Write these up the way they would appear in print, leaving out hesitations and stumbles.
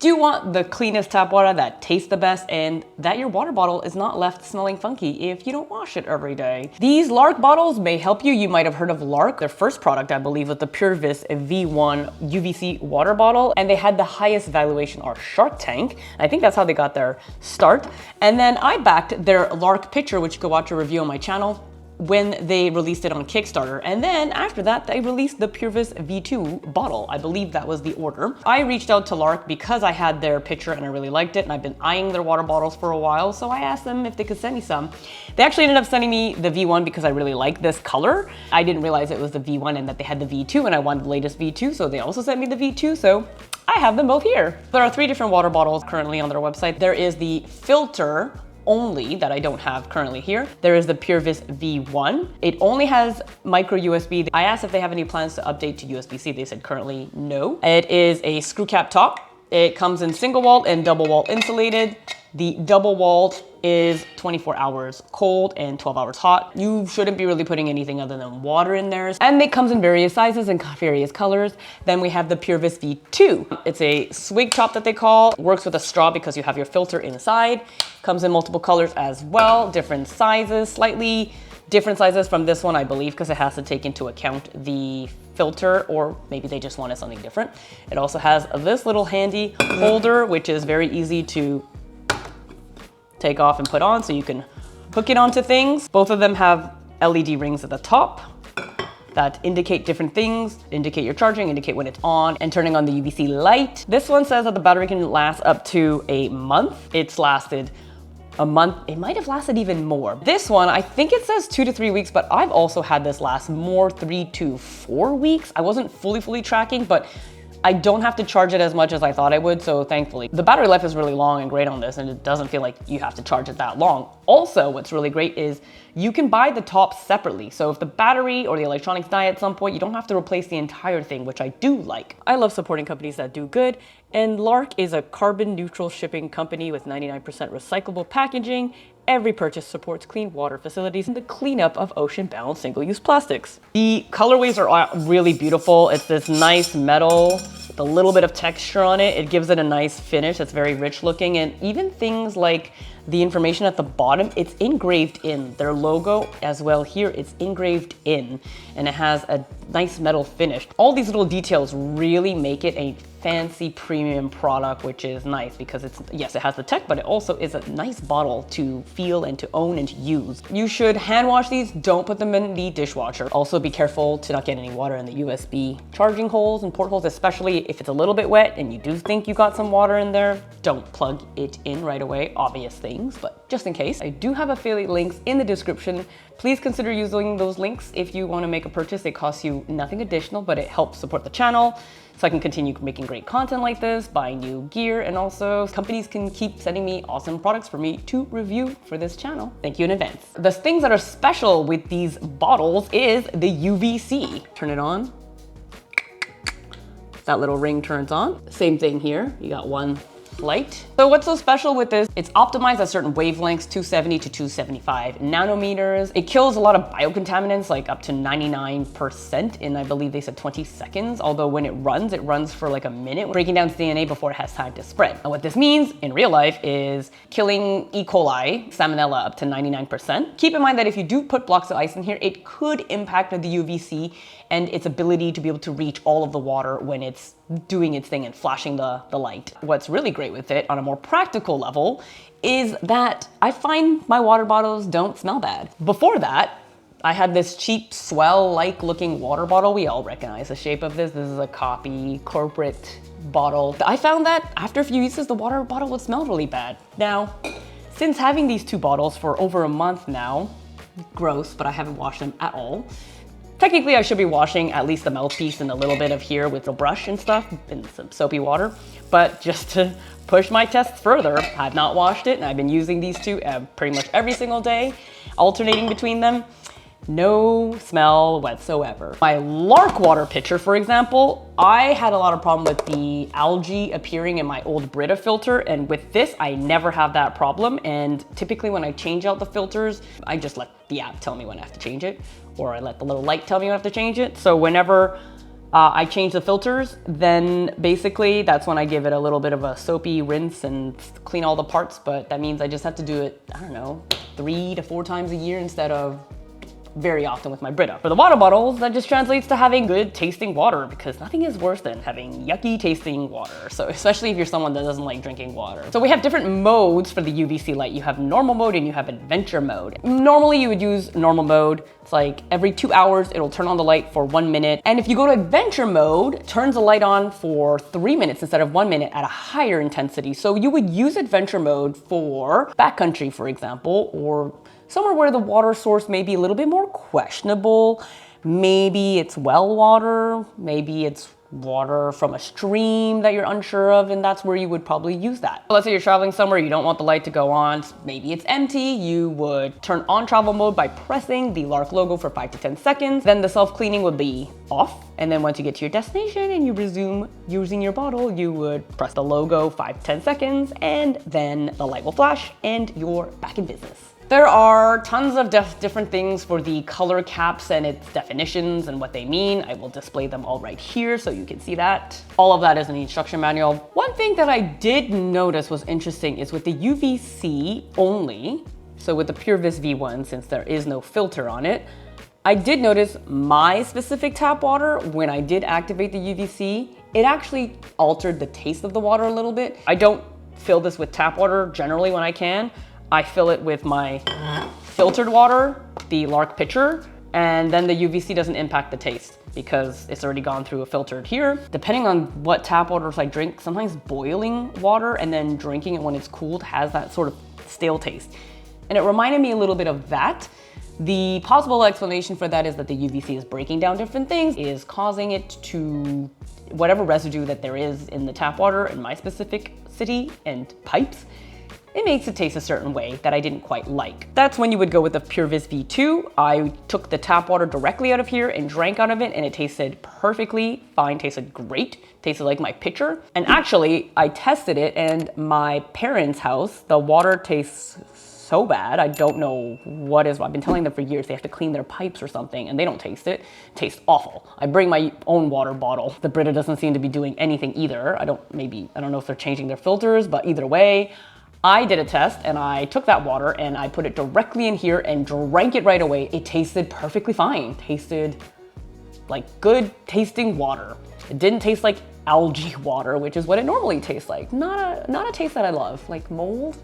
do want the cleanest tap water that tastes the best and that your water bottle is not left smelling funky if you don't wash it every day. These Larq bottles may help you. You might have heard of Larq. Their first product, I believe, was the Purevis V1 UVC water bottle, and they had the highest valuation on Shark Tank. I think that's how they got their start. And then I backed their Larq pitcher, which you can watch a review on my channel, when they released it on Kickstarter. And then after that, they released the Purevis V2 bottle. I believe that was the order. I reached out to Larq because I had their pitcher and I really liked it, and I've been eyeing their water bottles for a while, so I asked them if they could send me some. They actually ended up sending me the V1 because I really like this color. I didn't realize it was the V1 and that they had the V2, and I wanted the latest V2, so they also sent me the V2, so I have them both here. There are 3 different water bottles currently on their website. There is the filter only that I don't have currently here. There is the Purevis V1. It only has micro USB. I asked if they have any plans to update to USB-C. They said currently no. It is a screw cap top. It comes in single walled and double wall insulated. The double walled is 24 hours cold and 12 hours hot. You shouldn't be really putting anything other than water in there. And it comes in various sizes and various colors. Then we have the Purevis V2. It's a swig top that they call. Works with a straw because you have your filter inside. Comes in multiple colors as well, different sizes, slightly different sizes from this one, I believe, because it has to take into account the filter, or maybe they just wanted something different. It also has this little handy holder, which is very easy to take off and put on, so you can hook it onto things. Both of them have LED rings at the top that indicate different things, indicate your charging, indicate when it's on and turning on the UVC light. This one says that the battery can last up to a month. It's lasted a month. It might have lasted even more. This one, I think it says 2 to 3 weeks, but I've also had this last more, 3 to 4 weeks. I wasn't fully tracking, but I don't have to charge it as much as I thought I would, so thankfully. The battery life is really long and great on this, and it doesn't feel like you have to charge it that long. Also, what's really great is you can buy the top separately. So if the battery or the electronics die at some point, you don't have to replace the entire thing, which I do like. I love supporting companies that do good, and Larq is a carbon neutral shipping company with 99% recyclable packaging. Every purchase supports clean water facilities and the cleanup of ocean-bound single-use plastics. The colorways are really beautiful. It's this nice metal with a little bit of texture on it. It gives it a nice finish. It's very rich looking, and even things like the information at the bottom, it's engraved in. Their logo as well here, it's engraved in, and it has a nice metal finish. All these little details really make it a fancy premium product, which is nice because it's, yes, it has the tech, but it also is a nice bottle to feel and to own and to use. You should hand wash these. Don't put them in the dishwasher. Also be careful to not get any water in the USB charging holes and portholes, especially if it's a little bit wet and you do think you got some water in there. Don't plug it in right away, obvious things, but just in case. I do have affiliate links in the description. Please consider using those links if you want to make a purchase. It costs you nothing additional, but it helps support the channel so I can continue making great content like this, buying new gear, and also companies can keep sending me awesome products for me to review for this channel. Thank you in advance. The things that are special with these bottles is the UVC. Turn it on. That little ring turns on. Same thing here. You got one light. So what's so special with this? It's optimized at certain wavelengths, 270 to 275 nanometers. It kills a lot of biocontaminants, like up to 99% in, I believe they said 20 seconds. Although when it runs for like a minute, breaking down DNA before it has time to spread. And what this means in real life is killing E. coli, salmonella up to 99%. Keep in mind that if you do put blocks of ice in here, it could impact the UVC and its ability to be able to reach all of the water when it's doing its thing and flashing the light. What's really great with it on a more practical level is that I find my water bottles don't smell bad. Before that, I had this cheap Swell-like looking water bottle. We all recognize the shape of this. This is a copy corporate bottle. I found that after a few uses, the water bottle would smell really bad. Now, since having these two bottles for over a month now, gross, but I haven't washed them at all. Technically, I should be washing at least the mouthpiece and a little bit of here with a brush and stuff and some soapy water. But just to push my tests further, I've not washed it, and I've been using these two pretty much every single day, alternating between them. No smell whatsoever. My Larq water pitcher, for example, I had a lot of problem with the algae appearing in my old Brita filter, and with this, I never have that problem. And typically when I change out the filters, I just let the app tell me when I have to change it, or I let the little light tell me when I have to change it. So whenever I change the filters, then basically that's when I give it a little bit of a soapy rinse and clean all the parts, but that means I just have to do it, I don't know, 3 to 4 times a year instead of very often with my Brita. For the water bottles, that just translates to having good tasting water, because nothing is worse than having yucky tasting water. So especially if you're someone that doesn't like drinking water. So we have different modes for the UVC light. You have normal mode and you have adventure mode. Normally you would use normal mode. It's like every 2 hours, it'll turn on the light for 1 minute. And if you go to adventure mode, it turns the light on for 3 minutes instead of 1 minute at a higher intensity. So you would use adventure mode for backcountry, for example, or somewhere where the water source may be a little bit more questionable. Maybe it's well water, maybe it's water from a stream that you're unsure of, and that's where you would probably use that. Let's say you're traveling somewhere, you don't want the light to go on, maybe it's empty, you would turn on travel mode by pressing the Larq logo for 5 to 10 seconds, then the self-cleaning would be off, and then once you get to your destination and you resume using your bottle, you would press the logo 5 to 10 seconds, and then the light will flash and you're back in business. There are tons of different things for the color caps and its definitions and what they mean. I will display them all right here so you can see that. All of that is in the instruction manual. One thing that I did notice was interesting is with the UVC only, so with the Purevis V1, since there is no filter on it, I did notice my specific tap water, when I did activate the UVC, it actually altered the taste of the water a little bit. I don't fill this with tap water generally when I can. I fill it with my filtered water, the Larq pitcher, and then the UVC doesn't impact the taste because it's already gone through a filtered here. Depending on what tap waters I drink, sometimes boiling water and then drinking it when it's cooled has that sort of stale taste. And it reminded me a little bit of that. The possible explanation for that is that the UVC is breaking down different things, is causing it to, whatever residue that there is in the tap water in my specific city and pipes, it makes it taste a certain way that I didn't quite like. That's when you would go with the Purevis V2. I took the tap water directly out of here and drank out of it, and it tasted perfectly fine, tasted great, tasted like my pitcher. And actually, I tested it, and my parents' house, the water tastes so bad. I don't know what is, I've been telling them for years they have to clean their pipes or something, and they don't taste it. It tastes awful. I bring my own water bottle. The Brita doesn't seem to be doing anything either. I don't know if they're changing their filters, but either way, I did a test and I took that water and I put it directly in here and drank it right away. It tasted perfectly fine. Tasted like good tasting water. It didn't taste like algae water, which is what it normally tastes like. Not a taste that I love. Like mold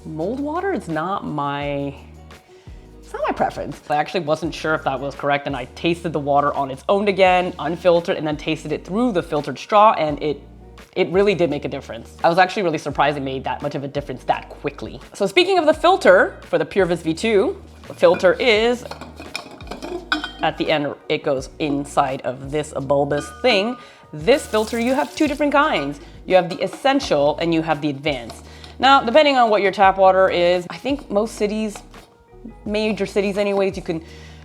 water, it's not my preference. I actually wasn't sure if that was correct, and I tasted the water on its own again, unfiltered, and then tasted it through the filtered straw, and it really did make a difference. I was actually really surprised it made that much of a difference that quickly. So speaking of the filter for the Purevis V2, the filter is at the end, it goes inside of this bulbous thing. This filter, you have 2 different kinds. You have the essential and you have the advanced. Now, depending on what your tap water is, I think most cities, major cities anyways, you can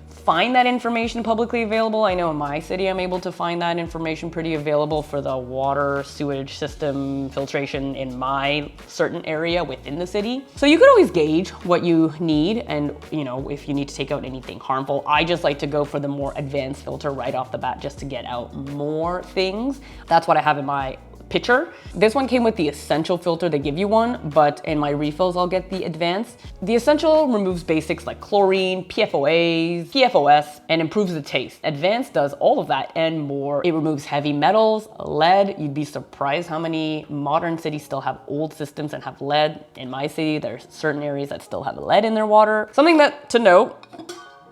find that information publicly available. I know in my city, I'm able to find that information pretty available for the water sewage system filtration in my certain area within the city. So you could always gauge what you need, and if you need to take out anything harmful. I just like to go for the more advanced filter right off the bat just to get out more things. That's what I have in my pitcher. This one came with the essential filter. They give you one, but in my refills, I'll get the advanced. The essential removes basics like chlorine, PFOAs, PFOS, and improves the taste. Advanced does all of that and more. It removes heavy metals, lead. You'd be surprised how many modern cities still have old systems and have lead. In my city, there's certain areas that still have lead in their water. Something to note,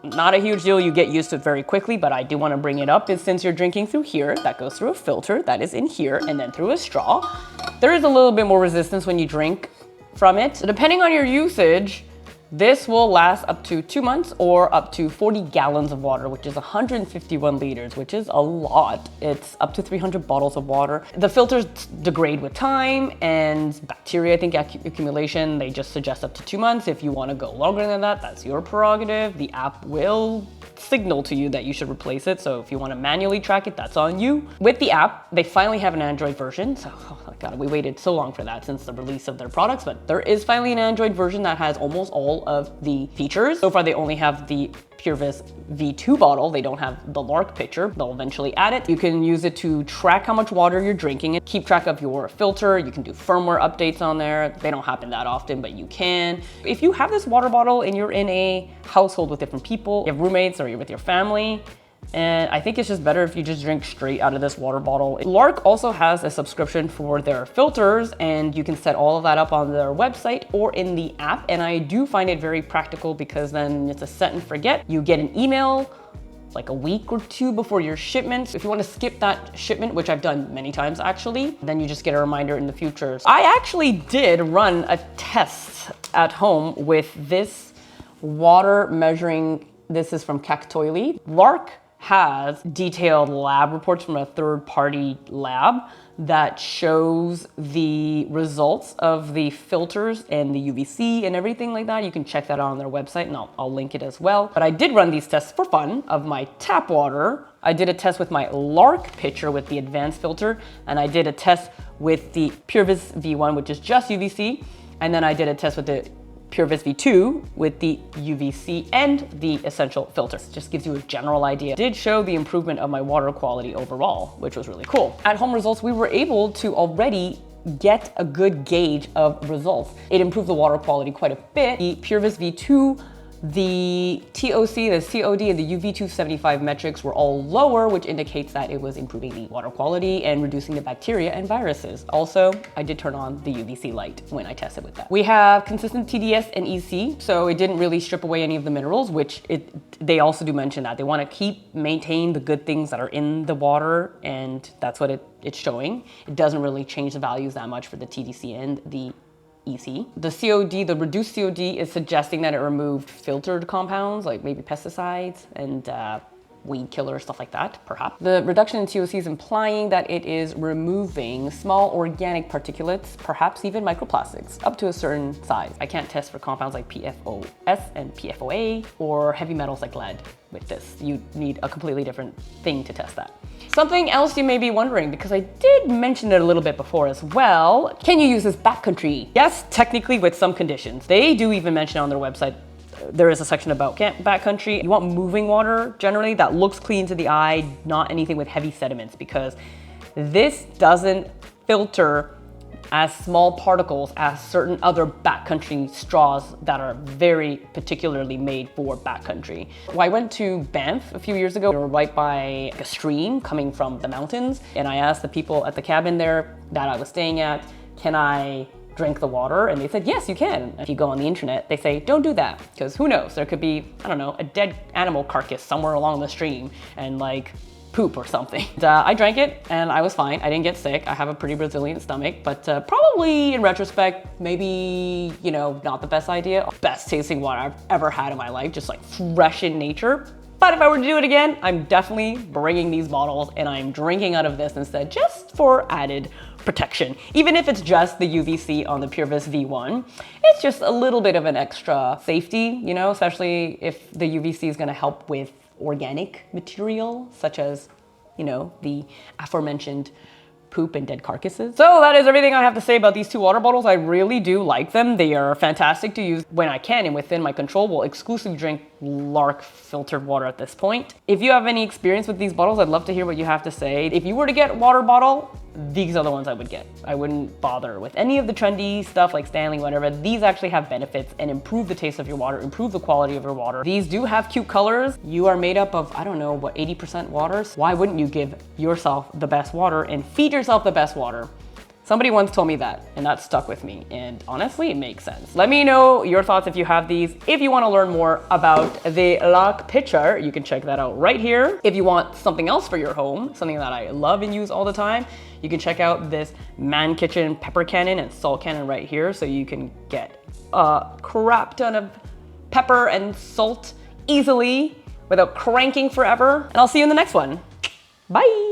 not a huge deal, you get used to it very quickly, but I do want to bring it up is since you're drinking through here, that goes through a filter that is in here and then through a straw. There is a little bit more resistance when you drink from it. So depending on your usage, this will last up to 2 months or up to 40 gallons of water, which is 151 liters, which is a lot. It's up to 300 bottles of water. The filters degrade with time and bacteria, I think, accumulation. They just suggest up to 2 months. If you want to go longer than that, that's your prerogative. The app will signal to you that you should replace it. So if you want to manually track it, that's on you. With the app, they finally have an Android version. So, oh God, we waited so long for that since the release of their products, but there is finally an Android version that has almost all all of the features. So far, they only have the Purevis V2 bottle. They don't have the Larq pitcher. They'll eventually add it. You can use it to track how much water you're drinking and keep track of your filter. You can do firmware updates on there. They don't happen that often, but you can. If you have this water bottle and you're in a household with different people, you have roommates or you're with your family, and I think it's just better if you just drink straight out of this water bottle. Larq also has a subscription for their filters, and you can set all of that up on their website or in the app. And I do find it very practical because then it's a set and forget. You get an email like a week or two before your shipment. If you want to skip that shipment, which I've done many times actually, then you just get a reminder in the future. I actually did run a test at home with this water measuring. This is from Kacktoily. Larq has detailed lab reports from a third-party lab that shows the results of the filters and the UVC and everything like that. You can check that out on their website, and I'll link it as well. But I did run these tests for fun of my tap water. I did a test with my Larq pitcher with the advanced filter, and I did a test with the Purevis V1, which is just UVC, and then I did a test with the Purevis V2 with the UVC and the essential filters. Just gives you a general idea. It did show the improvement of my water quality overall, which was really cool. At home results, we were able to already get a good gauge of results. It improved the water quality quite a bit. The Purevis V2, the TOC, the COD, and the UV275 metrics were all lower, which indicates that it was improving the water quality and reducing the bacteria and viruses. Also, I did turn on the UVC light when I tested with that. We have consistent TDS and EC, so it didn't really strip away any of the minerals, which they also do mention that. They want to maintain the good things that are in the water, and that's what it's showing. It doesn't really change the values that much for the TDC and the EC. The COD, the reduced COD, is suggesting that it removed filtered compounds like maybe pesticides and weed killer, stuff like that, perhaps. The reduction in TOC is implying that it is removing small organic particulates, perhaps even microplastics, up to a certain size. I can't test for compounds like PFOS and PFOA or heavy metals like lead with this. You need a completely different thing to test that. Something else you may be wondering, because I did mention it a little bit before as well, can you use this backcountry? Yes, technically with some conditions. They do even mention on their website, there is a section about backcountry. You want moving water generally that looks clean to the eye, not anything with heavy sediments, because this doesn't filter as small particles as certain other backcountry straws that are very particularly made for backcountry. Well, I went to Banff a few years ago. We were right by a stream coming from the mountains, and I asked the people at the cabin there that I was staying at, can I drink the water? And they said, yes, you can. If you go on the internet, they say, don't do that, because who knows? There could be, I don't know, a dead animal carcass somewhere along the stream and like poop or something. And, I drank it and I was fine. I didn't get sick. I have a pretty resilient stomach, but probably in retrospect, maybe, you know, not the best idea. Best tasting water I've ever had in my life, just like fresh in nature. But if I were to do it again, I'm definitely bringing these bottles and I'm drinking out of this instead, just for added protection. Even if it's just the UVC on the Purevis V1, it's just a little bit of an extra safety, you know, especially if the UVC is gonna help with organic material, such as, you know, the aforementioned poop and dead carcasses. So that is everything I have to say about these two water bottles. I really do like them. They are fantastic to use when I can and within my control. Will exclusively drink Larq filtered water at this point. If you have any experience with these bottles, I'd love to hear what you have to say. If you were to get a water bottle, these are the ones I would get. I wouldn't bother with any of the trendy stuff like Stanley, whatever. These actually have benefits and improve the taste of your water, improve the quality of your water. These do have cute colors. You are made up of, I don't know, what, 80% water? Why wouldn't you give yourself the best water and feed yourself the best water? Somebody once told me that, and that stuck with me, and honestly, it makes sense. Let me know your thoughts if you have these. If you want to learn more about the Larq pitcher, you can check that out right here. If you want something else for your home, something that I love and use all the time, you can check out this Man Kitchen pepper cannon and salt cannon right here, so you can get a crap ton of pepper and salt easily without cranking forever. And I'll see you in the next one. Bye.